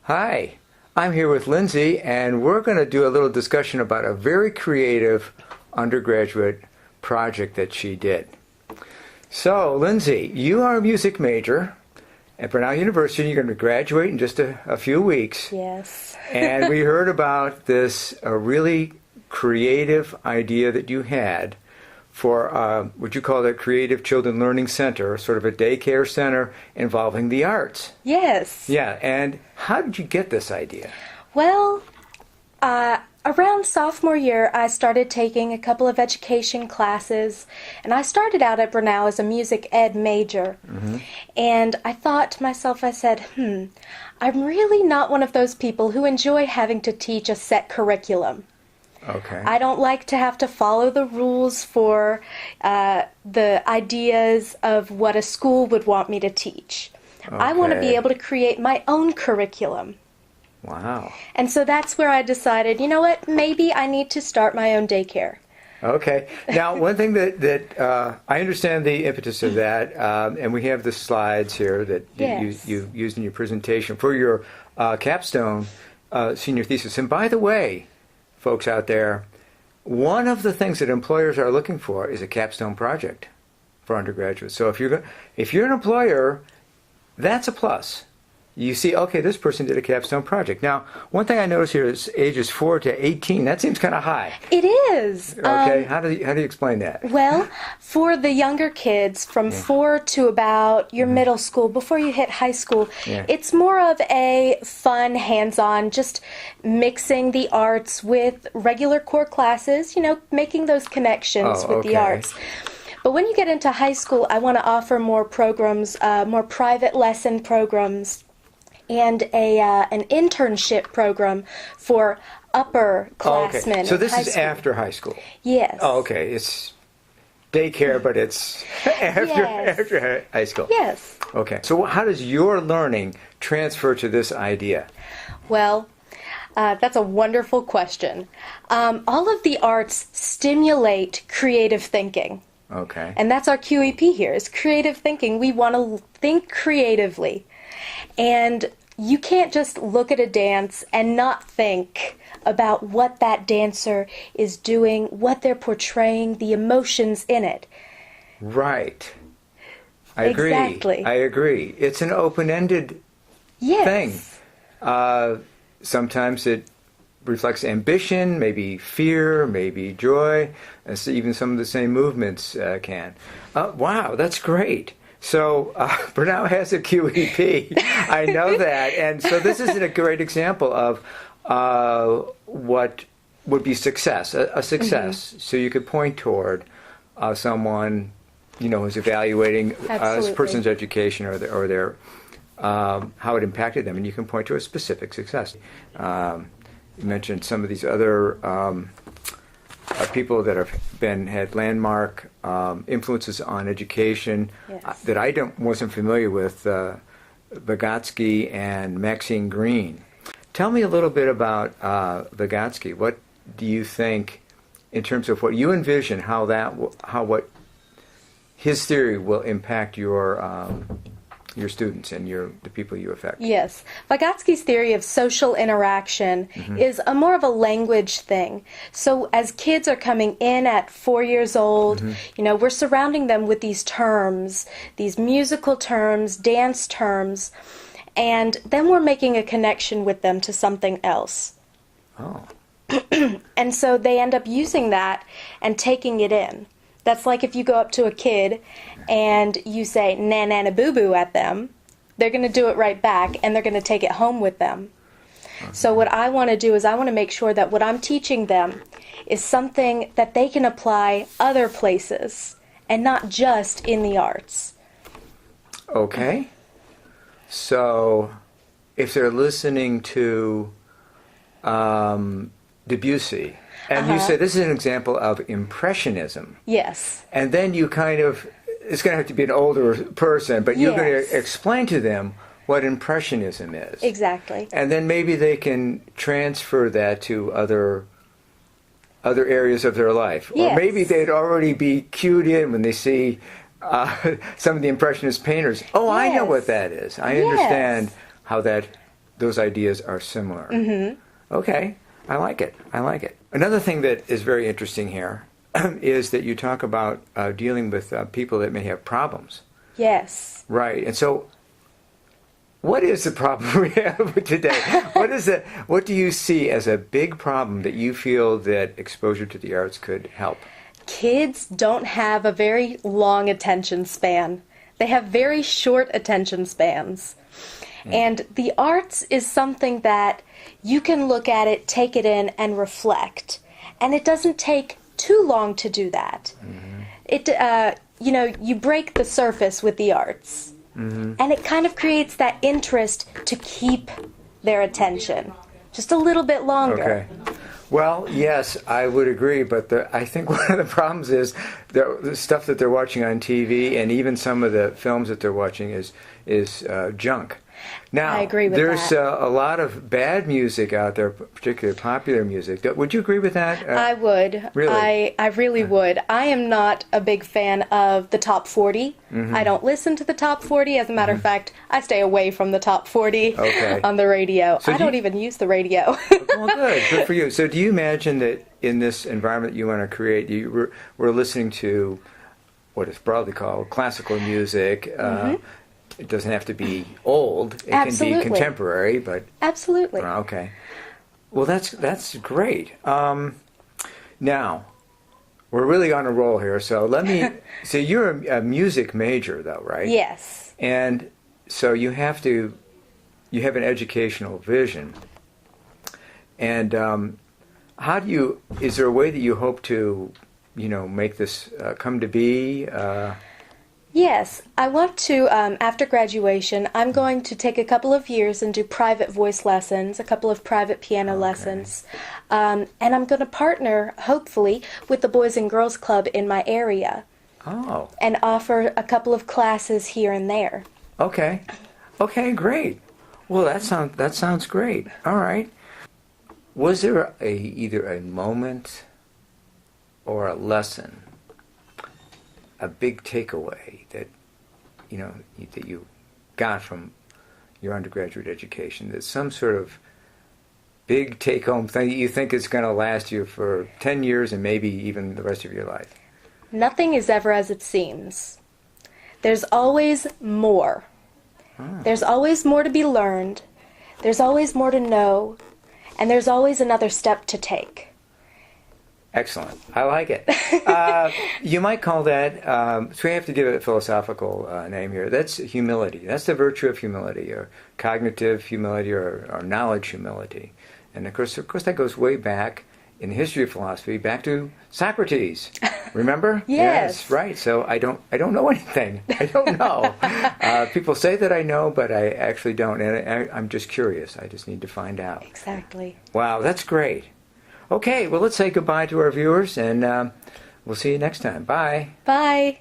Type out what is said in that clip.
Hi, I'm here with Lindsey, and we're going to do a little discussion about a very creative undergraduate project that she did. So, Lindsey, you are a music major at Brenau University. You're going to graduate in just a few weeks. Yes. And we heard about this really creative idea that you had for what you call the Creative Children Learning Center, sort of a daycare center involving the arts. Yes. Yeah, and how did you get this idea? Well, around sophomore year, I started taking a couple of education classes, and I started out at Brenau as a music ed major. Mm-hmm. And I thought to myself, I said, I'm really not one of those people who enjoy having to teach a set curriculum. Okay. I don't like to have to follow the rules for the ideas of what a school would want me to teach. Okay. I want to be able to create my own curriculum. Wow. And so that's where I decided, you know what, maybe I need to start my own daycare. Okay. Now, one thing that I understand the impetus of that, and we have the slides here that yes. you used in your presentation for your capstone senior thesis. And by the way, folks out there, one of the things that employers are looking for is a capstone project for undergraduates. So if you're an employer, that's a plus. You see, okay, this person did a capstone project. Now, one thing I notice here is ages 4 to 18. That seems kind of high. It is. Okay, how do you explain that? Well, for the younger kids, from 4 to about your middle school, before you hit high school, it's more of a fun, hands-on, just mixing the arts with regular core classes, making those connections with the arts. But when you get into high school, I want to offer more programs, more private lesson programs, and an internship program for upper classmen. Okay. So this is school. after high school? Yes. Oh, okay. It's daycare, but it's after high school. Yes. Okay. So how does your learning transfer to this idea? Well, that's a wonderful question. All of the arts stimulate creative thinking. Okay. And that's our QEP here, is creative thinking. We want to think creatively. And you can't just look at a dance and not think about what that dancer is doing, what they're portraying, the emotions in it. Right. I agree. Exactly. I agree. It's an open-ended thing. Sometimes it reflects ambition, maybe fear, maybe joy, and so even some of the same movements can. Wow, that's great. So Brenau has a QEP. I know that. And so this is a great example of what would be success, a success. Mm-hmm. So you could point toward someone, who's evaluating a person's education or their how it impacted them. And you can point to a specific success. You mentioned some of these other people that had landmark influences on education that I wasn't familiar with, Vygotsky and Maxine Greene. Tell me a little bit about Vygotsky. What do you think, in terms of what you envision, what his theory will impact your students and the people you affect? Yes. Vygotsky's theory of social interaction is more of a language thing. So as kids are coming in at 4 years old, we're surrounding them with these terms, these musical terms, dance terms, and then we're making a connection with them to something else. Oh. And so they end up using that and taking it in. That's like if you go up to a kid and you say na-na-na boo-boo at them, they're going to do it right back, and they're going to take it home with them. Okay. So what I want to do is I want to make sure that what I'm teaching them is something that they can apply other places and not just in the arts. Okay. So if they're listening to Busey, and you say this is an example of impressionism. Yes. And then you it's going to have to be an older person, but you're going to explain to them what impressionism is. Exactly. And then maybe they can transfer that to other areas of their life. Yes. Or maybe they'd already be cued in when they see some of the impressionist painters. Oh, I know what that is. I understand how that those ideas are similar. Okay, I like it. I like it. Another thing that is very interesting here is that you talk about dealing with people that may have problems. Yes. Right. And so, what is the problem we have today? What do you see as a big problem that you feel that exposure to the arts could help? Kids don't have a very long attention span. They have very short attention spans. And the arts is something that you can look at it, take it in, and reflect. And it doesn't take too long to do that. You break the surface with the arts. And it kind of creates that interest to keep their attention just a little bit longer. Okay. Well, yes, I would agree, but I think one of the problems is the stuff that they're watching on TV, and even some of the films that they're watching is junk. Now, I agree with there's that. A lot of bad music out there, particularly popular music. Would you agree with that? I would. Really? I really would. I am not a big fan of the top 40. I don't listen to the top 40. As a matter of fact, I stay away from the top 40 on the radio. So I don't even use the radio. Well, good for you. So do you imagine that in this environment you want to create, we're listening to what is broadly called classical music, it doesn't have to be old. It Absolutely. Can be contemporary, but Absolutely. Okay. Well, that's great. Now, we're really on a roll here. So let me. So you're a music major, though, right? Yes. And so you have an educational vision. And how do you? Is there a way that you hope to, make this come to be? Yes, I want to, after graduation, I'm going to take a couple of years and do private voice lessons, a couple of private piano lessons, and I'm going to partner, hopefully, with the Boys and Girls Club in my area. Oh. And offer a couple of classes here and there. Okay. Okay, great. Well, that sounds great. All right. Was there either a moment or a lesson, a big takeaway that that you got from your undergraduate education, that some sort of big take-home thing that you think is going to last you for 10 years and maybe even the rest of your life? Nothing is ever as it seems. There's always more. There's always more to be learned. There's always more to know. And there's always another step to take. Excellent. I like it. You might call that, so we have to give it a philosophical name here. That's humility. That's the virtue of humility, or cognitive humility, or knowledge humility. And of course that goes way back in the history of philosophy, back to Socrates. Remember? Yes. Right. So I don't know anything. I don't know. People say that I know, but I actually don't. And I'm just curious. I just need to find out. Exactly. Wow, that's great. Okay, well, let's say goodbye to our viewers, and we'll see you next time. Bye. Bye.